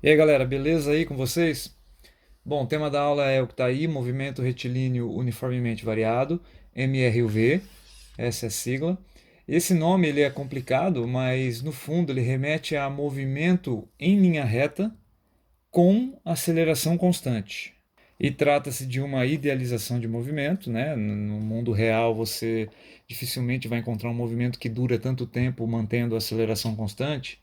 E aí galera, beleza aí com vocês? Bom, o tema da aula é o que está aí, movimento retilíneo uniformemente variado, MRUV, essa é a sigla. Esse nome ele é complicado, mas no fundo ele remete a movimento em linha reta com aceleração constante. E trata-se de uma idealização de movimento, né? No mundo real você dificilmente vai encontrar um movimento que dura tanto tempo mantendo a aceleração constante.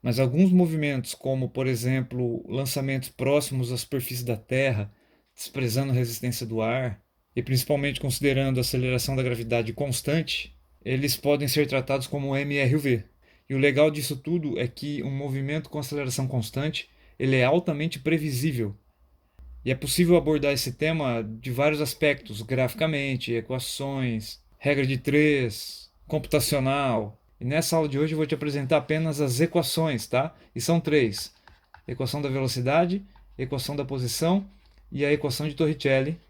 Mas alguns movimentos, como por exemplo lançamentos próximos à superfície da Terra, desprezando a resistência do ar, e principalmente considerando a aceleração da gravidade constante, eles podem ser tratados como MRUV. E o legal disso tudo é que um movimento com aceleração constante ele é altamente previsível. E é possível abordar esse tema de vários aspectos, graficamente, equações, regra de três, computacional. E nessa aula de hoje eu vou te apresentar apenas as equações, tá? E são três: equação da velocidade, equação da posição e a equação de Torricelli,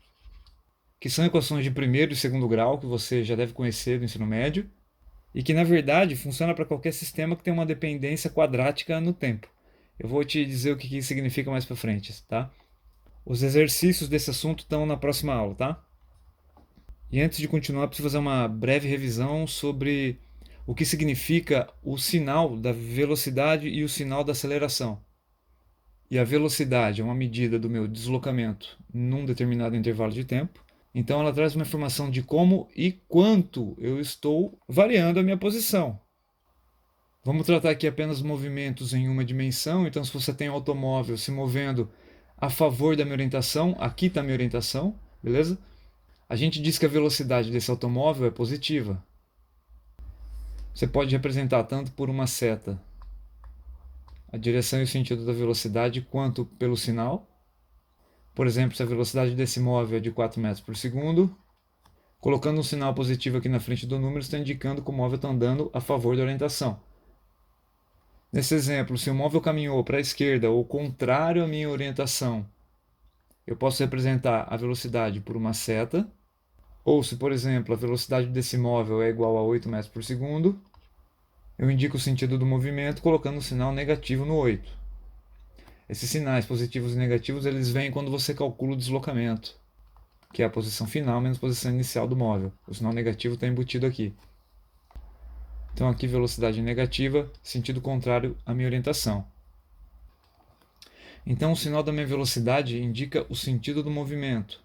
que são equações de primeiro e segundo grau que você já deve conhecer do ensino médio e que na verdade funciona para qualquer sistema que tem uma dependência quadrática no tempo. Eu vou te dizer o que isso significa mais para frente, tá? Os exercícios desse assunto estão na próxima aula, tá? E antes de continuar, preciso fazer uma breve revisão sobre o que significa o sinal da velocidade e o sinal da aceleração. E a velocidade é uma medida do meu deslocamento num determinado intervalo de tempo. Então ela traz uma informação de como e quanto eu estou variando a minha posição. Vamos tratar aqui apenas movimentos em uma dimensão. Então, se você tem um automóvel se movendo a favor da minha orientação, aqui está a minha orientação, beleza? A gente diz que a velocidade desse automóvel é positiva. Você pode representar tanto por uma seta a direção e o sentido da velocidade, quanto pelo sinal. Por exemplo, se a velocidade desse móvel é de 4 metros por segundo, colocando um sinal positivo aqui na frente do número, está indicando que o móvel está andando a favor da orientação. Nesse exemplo, se o móvel caminhou para a esquerda ou contrário à minha orientação, eu posso representar a velocidade por uma seta. Ou se, por exemplo, a velocidade desse móvel é igual a 8 metros por segundo, eu indico o sentido do movimento colocando um sinal negativo no 8. Esses sinais positivos e negativos eles vêm quando você calcula o deslocamento, que é a posição final menos a posição inicial do móvel. O sinal negativo está embutido aqui. Então aqui velocidade negativa, sentido contrário à minha orientação. Então o sinal da minha velocidade indica o sentido do movimento.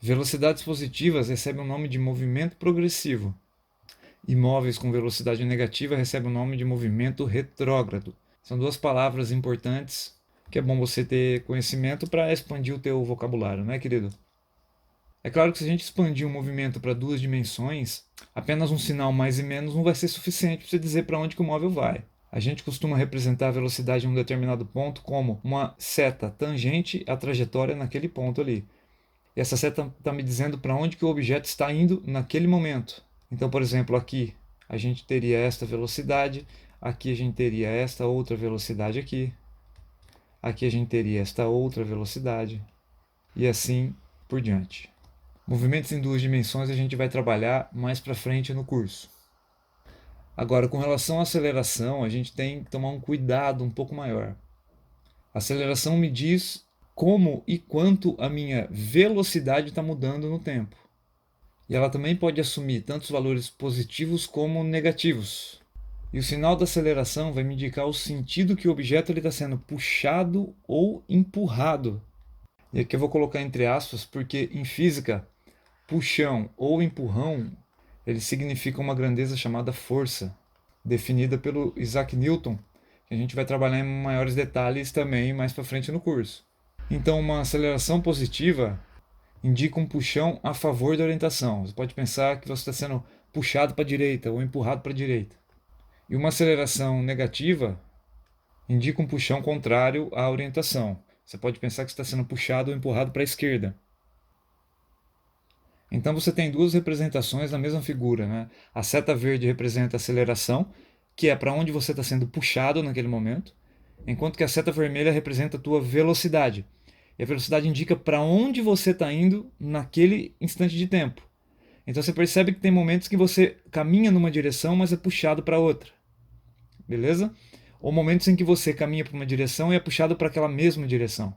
Velocidades positivas recebem o nome de movimento progressivo. E móveis com velocidade negativa recebem o nome de movimento retrógrado. São duas palavras importantes que é bom você ter conhecimento para expandir o teu vocabulário, né, querido? É claro que se a gente expandir um movimento para duas dimensões, apenas um sinal mais e menos não vai ser suficiente para você dizer para onde que o móvel vai. A gente costuma representar a velocidade em um determinado ponto como uma seta tangente à trajetória naquele ponto ali. E essa seta está me dizendo para onde que o objeto está indo naquele momento. Então, por exemplo, aqui a gente teria esta velocidade, aqui a gente teria esta outra velocidade aqui, aqui a gente teria esta outra velocidade e assim por diante. Movimentos em duas dimensões a gente vai trabalhar mais para frente no curso. Agora, com relação à aceleração, a gente tem que tomar um cuidado um pouco maior. A aceleração me diz como e quanto a minha velocidade está mudando no tempo. E ela também pode assumir tanto os valores positivos como negativos. E o sinal da aceleração vai me indicar o sentido que o objeto está sendo puxado ou empurrado. E aqui eu vou colocar entre aspas, porque em física, puxão ou empurrão, ele significa uma grandeza chamada força, definida pelo Isaac Newton, que a gente vai trabalhar em maiores detalhes também mais para frente no curso. Então, uma aceleração positiva indica um puxão a favor da orientação. Você pode pensar que você está sendo puxado para a direita ou empurrado para a direita. E uma aceleração negativa indica um puxão contrário à orientação. Você pode pensar que está sendo puxado ou empurrado para a esquerda. Então você tem duas representações na mesma figura, né? A seta verde representa a aceleração, que é para onde você está sendo puxado naquele momento, enquanto que a seta vermelha representa a tua velocidade. E a velocidade indica para onde você está indo naquele instante de tempo. Então você percebe que tem momentos que você caminha numa direção, mas é puxado para outra. Beleza? ou momentos em que você caminha para uma direção e é puxado para aquela mesma direção.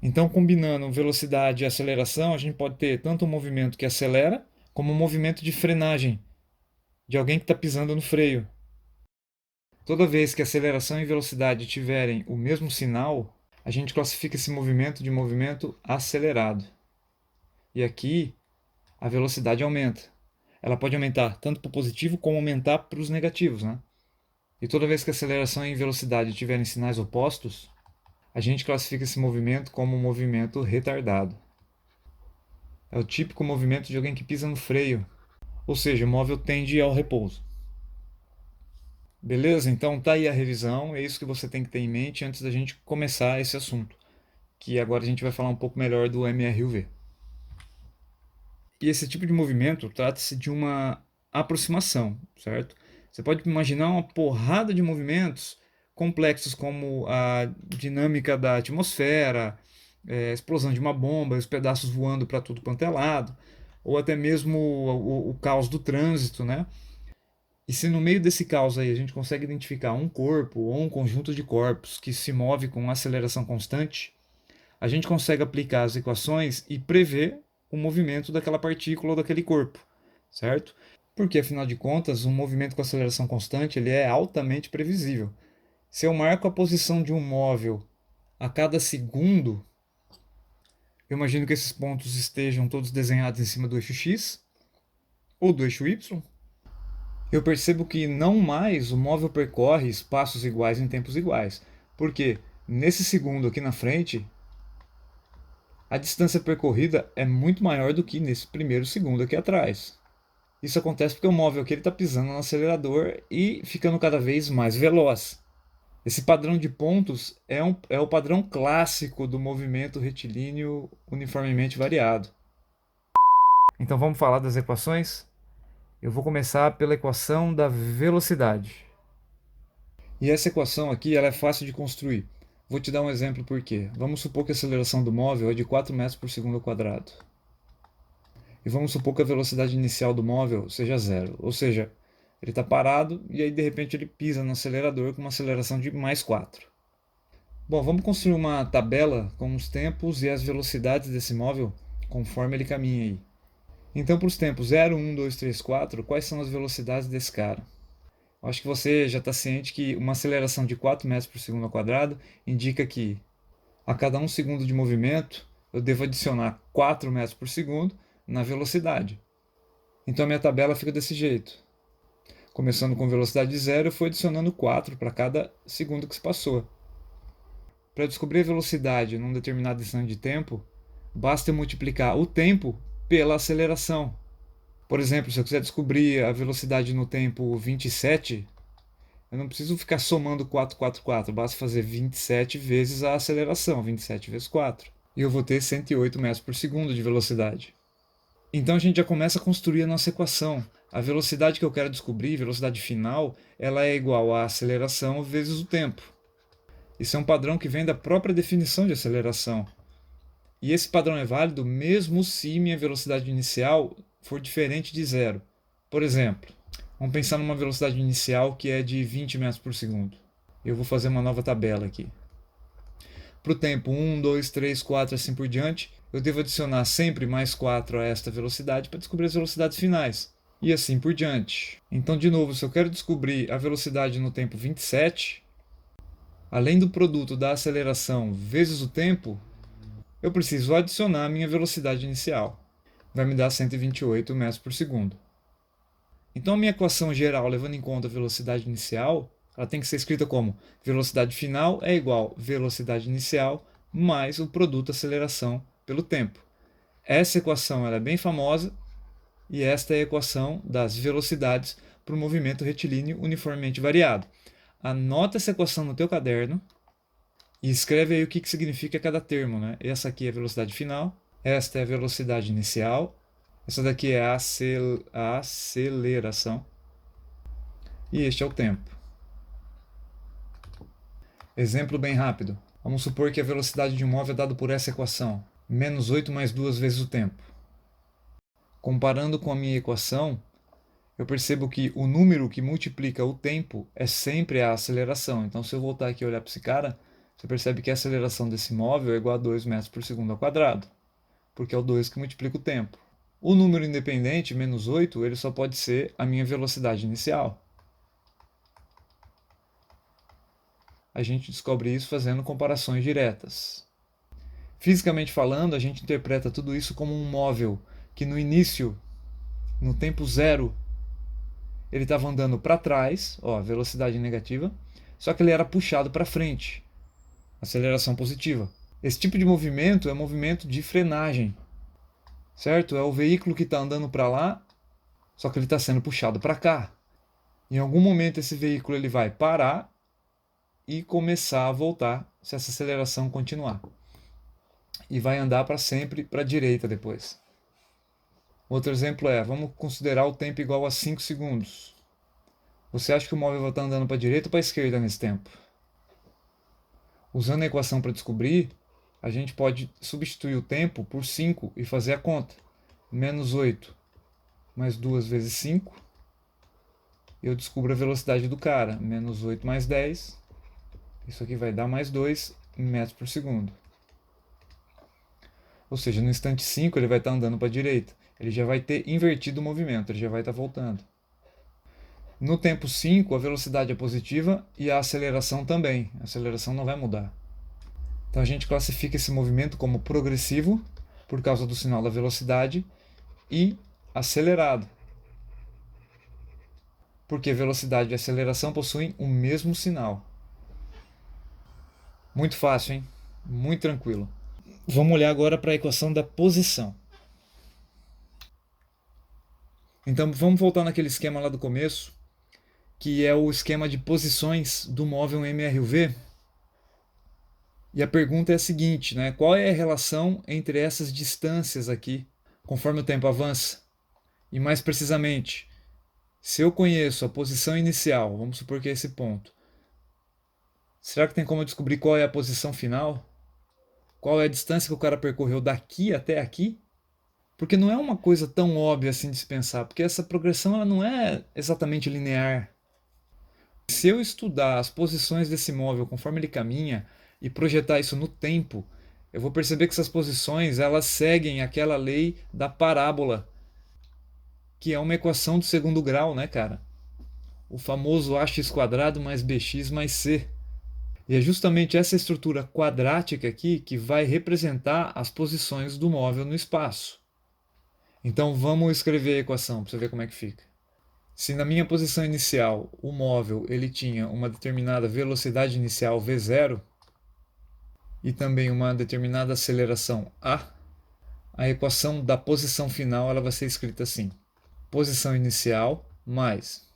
Então, combinando velocidade e aceleração, a gente pode ter tanto um movimento que acelera, como um movimento de frenagem, de alguém que está pisando no freio. Toda vez que aceleração e velocidade tiverem o mesmo sinal, a gente classifica esse movimento de movimento acelerado. E aqui a velocidade aumenta. Ela pode aumentar tanto para o positivo como aumentar para os negativos, né? E toda vez que aceleração e velocidade tiverem sinais opostos, a gente classifica esse movimento como um movimento retardado. É o típico movimento de alguém que pisa no freio, ou seja, o móvel tende ao repouso. Beleza? Então tá aí a revisão, é isso que você tem que ter em mente antes da gente começar esse assunto, que agora a gente vai falar um pouco melhor do MRUV. E esse tipo de movimento trata-se de uma aproximação, certo? Você pode imaginar uma porrada de movimentos complexos como a dinâmica da atmosfera, a explosão de uma bomba, os pedaços voando para tudo quanto é lado, ou até mesmo o caos do trânsito, né? E se no meio desse caos aí a gente consegue identificar um corpo ou um conjunto de corpos que se move com aceleração constante, a gente consegue aplicar as equações e prever o movimento daquela partícula ou daquele corpo, certo? Porque afinal de contas, um movimento com aceleração constante ele é altamente previsível. Se eu marco a posição de um móvel a cada segundo, eu imagino que esses pontos estejam todos desenhados em cima do eixo x ou do eixo y. Eu percebo que não mais o móvel percorre espaços iguais em tempos iguais, porque nesse segundo aqui na frente, a distância percorrida é muito maior do que nesse primeiro segundo aqui atrás. Isso acontece porque o móvel aqui está pisando no acelerador e ficando cada vez mais veloz. Esse padrão de pontos é o padrão clássico do movimento retilíneo uniformemente variado. Então vamos falar das equações? Eu vou começar pela equação da velocidade. E essa equação aqui ela é fácil de construir. Vou te dar um exemplo por quê. Vamos supor que a aceleração do móvel é de 4 metros por segundo ao quadrado. E vamos supor que a velocidade inicial do móvel seja zero. Ou seja, ele está parado e aí de repente ele pisa no acelerador com uma aceleração de mais 4. Bom, vamos construir uma tabela com os tempos e as velocidades desse móvel conforme ele caminha aí. Então, para os tempos 0, 1, 2, 3, 4, quais são as velocidades desse cara? Eu acho que você já está ciente que uma aceleração de 4 metros por segundo ao quadrado indica que a cada 1 segundo de movimento eu devo adicionar 4 metros por segundo na velocidade. Então a minha tabela fica desse jeito. Começando com velocidade zero, eu fui adicionando 4 para cada segundo que se passou. Para descobrir a velocidade num determinado instante de tempo, basta eu multiplicar o tempo pela aceleração. Por exemplo, se eu quiser descobrir a velocidade no tempo 27, eu não preciso ficar somando 4, basta fazer 27 vezes a aceleração, 27 vezes 4. E eu vou ter 108 metros por segundo de velocidade. Então a gente já começa a construir a nossa equação. A velocidade que eu quero descobrir, velocidade final, ela é igual à aceleração vezes o tempo. Isso é um padrão que vem da própria definição de aceleração. E esse padrão é válido mesmo se minha velocidade inicial for diferente de zero. Por exemplo, vamos pensar numa velocidade inicial que é de 20 metros por segundo. Eu vou fazer uma nova tabela aqui. Para o tempo 1, 2, 3, 4 assim por diante, eu devo adicionar sempre mais 4 a esta velocidade para descobrir as velocidades finais. E assim por diante. Então, de novo, se eu quero descobrir a velocidade no tempo 27, além do produto da aceleração vezes o tempo, eu preciso adicionar a minha velocidade inicial. Vai me dar 128 metros por segundo. Então a minha equação geral, levando em conta a velocidade inicial, ela tem que ser escrita como velocidade final é igual velocidade inicial mais o produto aceleração pelo tempo. Essa equação ela é bem famosa e esta é a equação das velocidades para o movimento retilíneo uniformemente variado. Anota essa equação no teu caderno e escreve aí o que significa cada termo, né? Essa aqui é a velocidade final, esta é a velocidade inicial, essa daqui é a aceleração e este é o tempo. Exemplo bem rápido. Vamos supor que a velocidade de um móvel é dada por essa equação, menos 8 mais 2 vezes o tempo. Comparando com a minha equação, eu percebo que o número que multiplica o tempo é sempre a aceleração. Então, se eu voltar aqui e olhar para esse cara, você percebe que a aceleração desse móvel é igual a 2 metros por segundo ao quadrado, porque é o 2 que multiplica o tempo. O número independente, menos 8, ele só pode ser a minha velocidade inicial. A gente descobre isso fazendo comparações diretas. Fisicamente falando, a gente interpreta tudo isso como um móvel que no início, no tempo zero, ele estava andando para trás, ó, velocidade negativa, só que ele era puxado para frente, aceleração positiva. Esse tipo de movimento é movimento de frenagem, certo? É o veículo que está andando para lá, só que ele está sendo puxado para cá. Em algum momento esse veículo ele vai parar e começar a voltar se essa aceleração continuar. E vai andar para sempre para a direita depois. Outro exemplo é, vamos considerar o tempo igual a 5 segundos. Você acha que o móvel vai estar andando para a direita ou para a esquerda nesse tempo? Usando a equação para descobrir, a gente pode substituir o tempo por 5 e fazer a conta. Menos 8 mais 2 vezes 5. Eu descubro a velocidade do cara. Menos 8 mais 10. Isso aqui vai dar mais 2 metros por segundo. Ou seja, no instante 5 ele vai estar andando para a direita. Ele já vai ter invertido o movimento, ele já vai estar voltando. No tempo 5, a velocidade é positiva e a aceleração também. A aceleração não vai mudar. Então a gente classifica esse movimento como progressivo, por causa do sinal da velocidade, e acelerado, porque velocidade e aceleração possuem o mesmo sinal. Muito fácil, hein? Muito tranquilo. Vamos olhar agora para a equação da posição. Então vamos voltar naquele esquema lá do começo, que é o esquema de posições do móvel MRUV. E a pergunta é a seguinte, né? Qual é a relação entre essas distâncias aqui, conforme o tempo avança? E mais precisamente, se eu conheço a posição inicial, vamos supor que é esse ponto, será que tem como eu descobrir qual é a posição final? Qual é a distância que o cara percorreu daqui até aqui? Porque não é uma coisa tão óbvia assim de se pensar, porque essa progressão ela não é exatamente linear. Se eu estudar as posições desse móvel conforme ele caminha e projetar isso no tempo, eu vou perceber que essas posições elas seguem aquela lei da parábola, que é uma equação do segundo grau, né, cara? O famoso ax quadrado mais bx mais c. E é justamente essa estrutura quadrática aqui que vai representar as posições do móvel no espaço. Então vamos escrever a equação para você ver como é que fica. Se na minha posição inicial o móvel ele tinha uma determinada velocidade inicial v0 e também uma determinada aceleração a equação da posição final ela vai ser escrita assim: posição inicial mais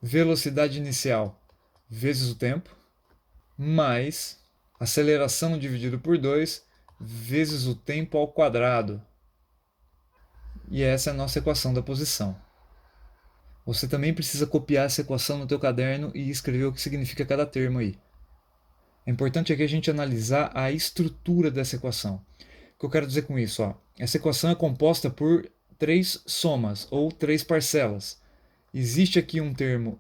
velocidade inicial vezes o tempo mais aceleração dividido por 2 vezes o tempo ao quadrado. E essa é a nossa equação da posição. Você também precisa copiar essa equação no teu caderno e escrever o que significa cada termo aí. É importante aqui a gente analisar a estrutura dessa equação. O que eu quero dizer com isso? Ó, essa equação é composta por 3 somas, ou 3 parcelas. Existe aqui um termo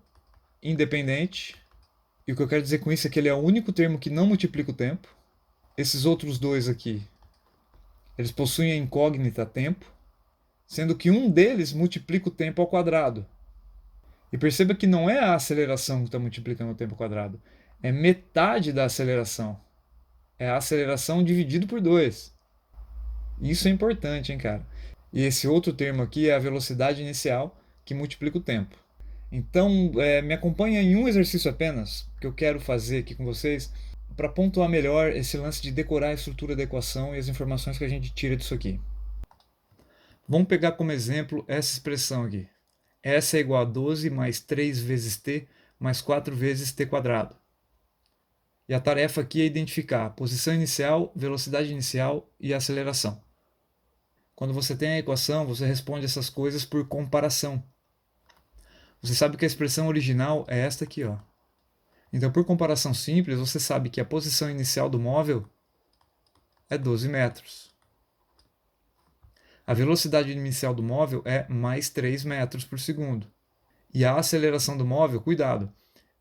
independente, e o que eu quero dizer com isso é que ele é o único termo que não multiplica o tempo. Esses outros dois aqui, eles possuem a incógnita tempo, sendo que um deles multiplica o tempo ao quadrado. E perceba que não é a aceleração que está multiplicando o tempo ao quadrado, é metade da aceleração. É a aceleração dividido por 2. Isso é importante, hein, cara? E esse outro termo aqui é a velocidade inicial, que multiplica o tempo. Então, me acompanha em um exercício apenas, que eu quero fazer aqui com vocês, para pontuar melhor esse lance de decorar a estrutura da equação e as informações que a gente tira disso aqui. Vamos pegar como exemplo essa expressão aqui. S é igual a 12 mais 3 vezes t mais 4 vezes t quadrado. E a tarefa aqui é identificar a posição inicial, velocidade inicial e a aceleração. Quando você tem a equação, você responde essas coisas por comparação. Você sabe que a expressão original é esta aqui, ó. Então, por comparação simples, você sabe que a posição inicial do móvel é 12 metros. A velocidade inicial do móvel é mais 3 metros por segundo. E a aceleração do móvel, cuidado,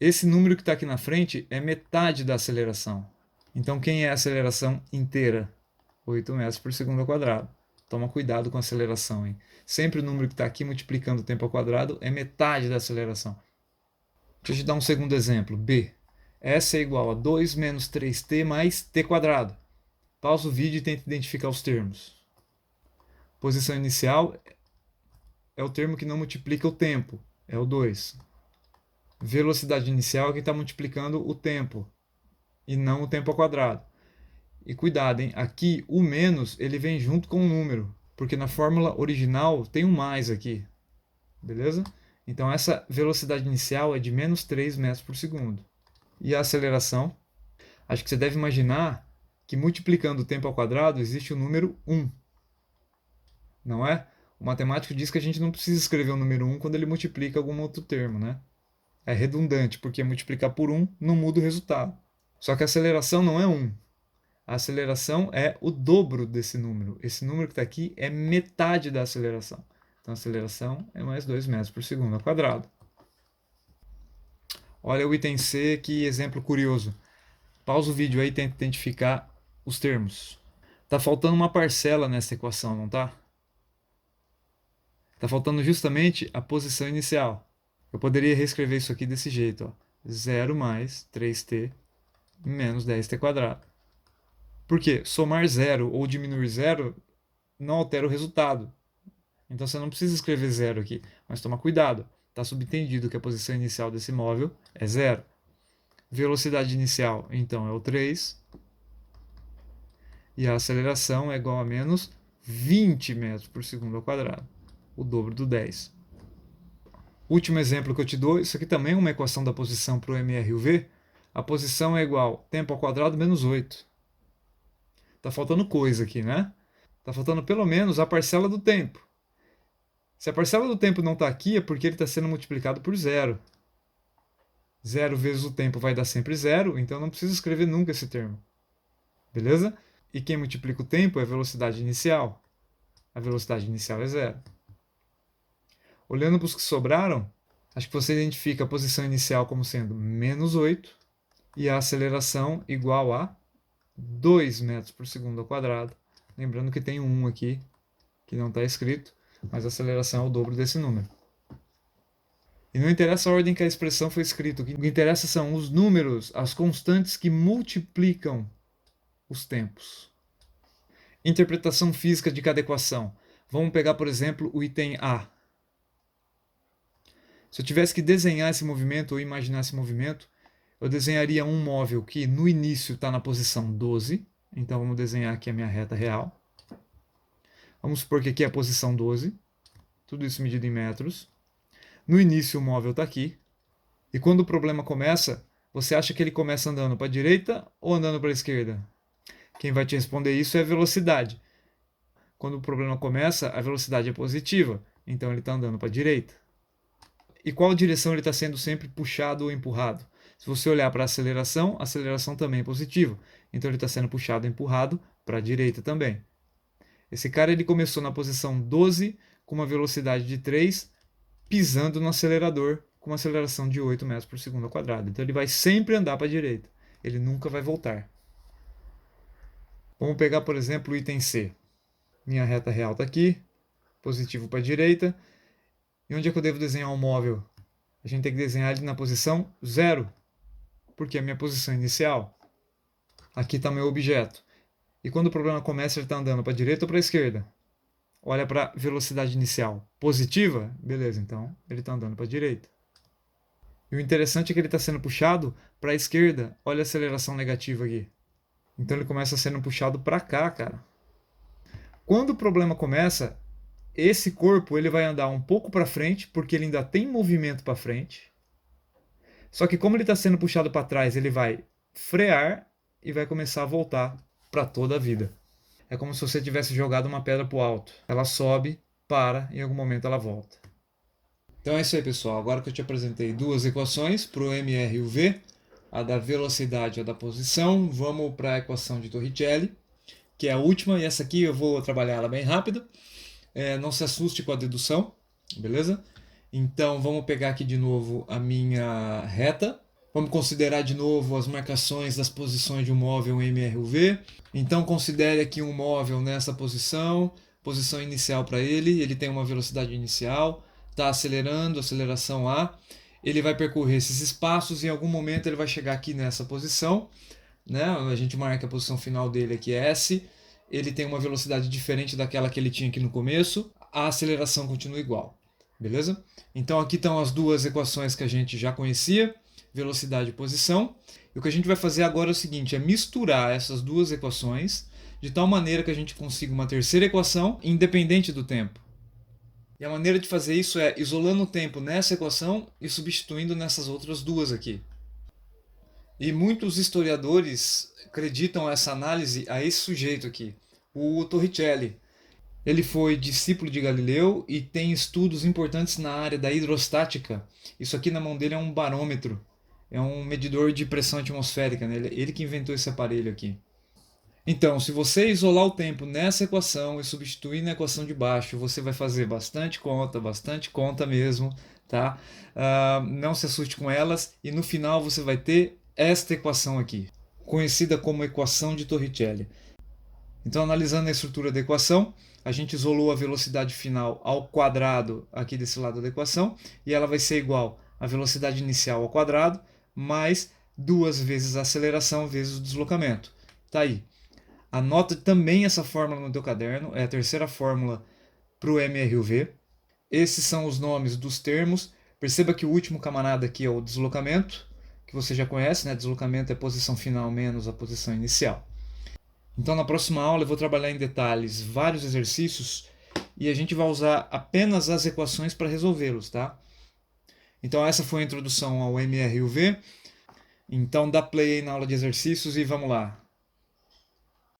esse número que está aqui na frente é metade da aceleração. Então, quem é a aceleração inteira? 8 metros por segundo ao quadrado. Toma cuidado com a aceleração, hein? Sempre o número que está aqui multiplicando o tempo ao quadrado é metade da aceleração. Deixa eu te dar um segundo exemplo. B. S é igual a 2 menos 3t mais t quadrado. Pausa o vídeo e tenta identificar os termos. Posição inicial é o termo que não multiplica o tempo, é o 2. Velocidade inicial é quem está multiplicando o tempo, e não o tempo ao quadrado. E cuidado, hein? Aqui o menos ele vem junto com o número, porque na fórmula original tem um mais aqui, beleza? Então essa velocidade inicial é de menos 3 metros por segundo. E a aceleração? Acho que você deve imaginar que multiplicando o tempo ao quadrado existe o número 1. Não é? O matemático diz que a gente não precisa escrever o número 1 quando ele multiplica algum outro termo, né? É redundante, porque multiplicar por 1 não muda o resultado. Só que a aceleração não é 1. A aceleração é o dobro desse número. Esse número que está aqui é metade da aceleração. Então a aceleração é mais 2 metros por segundo ao quadrado. Olha o item C, que exemplo curioso. Pausa o vídeo aí e tenta identificar os termos. Está faltando uma parcela nessa equação, não está? Está faltando justamente a posição inicial. Eu poderia reescrever isso aqui desse jeito, ó. 0 mais 3t menos 10t quadrado. Por quê? Somar 0 ou diminuir 0 não altera o resultado. Então você não precisa escrever 0 aqui, mas toma cuidado. Está subentendido que a posição inicial desse móvel é 0. Velocidade inicial, então, é o 3. E a aceleração é igual a menos 20 metros por segundo ao quadrado. O dobro do 10. Último exemplo que eu te dou, isso aqui também é uma equação da posição para o MR e o V. A posição é igual tempo ao quadrado menos 8. Está faltando coisa aqui, né? Está faltando pelo menos a parcela do tempo. Se a parcela do tempo não está aqui, é porque ele está sendo multiplicado por 0. 0 vezes o tempo vai dar sempre 0, então não precisa escrever nunca esse termo. Beleza? E quem multiplica o tempo é a velocidade inicial. A velocidade inicial é 0. Olhando para os que sobraram, acho que você identifica a posição inicial como sendo menos 8 e a aceleração igual a 2 metros por segundo ao quadrado. Lembrando que tem um 1 aqui, que não está escrito, mas a aceleração é o dobro desse número. E não interessa a ordem que a expressão foi escrita, o que interessa são os números, as constantes que multiplicam os tempos. Interpretação física de cada equação. Vamos pegar, por exemplo, o item A. Se eu tivesse que desenhar esse movimento ou imaginar esse movimento, eu desenharia um móvel que no início está na posição 12. Então vamos desenhar aqui a minha reta real. Vamos supor que aqui é a posição 12. Tudo isso medido em metros. No início o móvel está aqui. E quando o problema começa, você acha que ele começa andando para a direita ou andando para a esquerda? Quem vai te responder isso é a velocidade. Quando o problema começa, a velocidade é positiva. Então ele está andando para a direita. E qual direção ele está sendo sempre puxado ou empurrado? Se você olhar para a aceleração também é positiva. Então ele está sendo puxado ou empurrado para a direita também. Esse cara ele começou na posição 12 com uma velocidade de 3, pisando no acelerador com uma aceleração de 8 metros por segundo ao quadrado. Então ele vai sempre andar para a direita. Ele nunca vai voltar. Vamos pegar, por exemplo, o item C. Minha reta real está aqui, positivo para a direita. E onde é que eu devo desenhar um móvel? A gente tem que desenhar ele na posição 0, porque é a minha posição inicial. Aqui está meu objeto. E quando o problema começa, ele está andando para a direita ou para a esquerda? Olha para a velocidade inicial. Positiva? Beleza, então ele está andando para a direita. E o interessante é que ele está sendo puxado para a esquerda. Olha a aceleração negativa aqui. Então ele começa sendo puxado para cá, cara. Quando o problema começa, esse corpo ele vai andar um pouco para frente, porque ele ainda tem movimento para frente. Só que como ele está sendo puxado para trás, ele vai frear e vai começar a voltar para toda a vida. É como se você tivesse jogado uma pedra para o alto. Ela sobe, para, e em algum momento ela volta. Então é isso aí, pessoal. Agora que eu te apresentei duas equações para o MR e o V, a da velocidade e a da posição, vamos para a equação de Torricelli, que é a última, e essa aqui eu vou trabalhar ela bem rápido. Não se assuste com a dedução, beleza? Então vamos pegar aqui de novo a minha reta. Vamos considerar de novo as marcações das posições de um móvel em MRUV. Então considere aqui um móvel nessa posição inicial para ele. Ele tem uma velocidade inicial, está acelerando, aceleração A. Ele vai percorrer esses espaços e em algum momento ele vai chegar aqui nessa posição, né? A gente marca a posição final dele aqui, S. Ele tem uma velocidade diferente daquela que ele tinha aqui no começo. A aceleração continua igual, beleza? Então aqui estão as duas equações que a gente já conhecia, velocidade e posição. E o que a gente vai fazer agora é o seguinte, é misturar essas duas equações de tal maneira que a gente consiga uma terceira equação independente do tempo. E a maneira de fazer isso é isolando o tempo nessa equação e substituindo nessas outras duas aqui. E muitos historiadores acreditam essa análise a esse sujeito aqui, o Torricelli. Ele foi discípulo de Galileu e tem estudos importantes na área da hidrostática. Isso aqui na mão dele é um barômetro, é um medidor de pressão atmosférica, né? Ele que inventou esse aparelho aqui. Então, se você isolar o tempo nessa equação e substituir na equação de baixo, você vai fazer bastante conta mesmo, tá? Não se assuste com elas e no final você vai ter esta equação aqui, conhecida como equação de Torricelli. Então, analisando a estrutura da equação, a gente isolou a velocidade final ao quadrado aqui desse lado da equação e ela vai ser igual à velocidade inicial ao quadrado mais 2 vezes a aceleração vezes o deslocamento. Tá aí. Anota também essa fórmula no teu caderno, é a terceira fórmula para o MRUV. Esses são os nomes dos termos. Perceba que o último camarada aqui é o deslocamento, que você já conhece, né? Deslocamento é a posição final menos a posição inicial. Então na próxima aula eu vou trabalhar em detalhes vários exercícios e a gente vai usar apenas as equações para resolvê-los, tá? Então essa foi a introdução ao MRUV. Então dá play aí na aula de exercícios e vamos lá.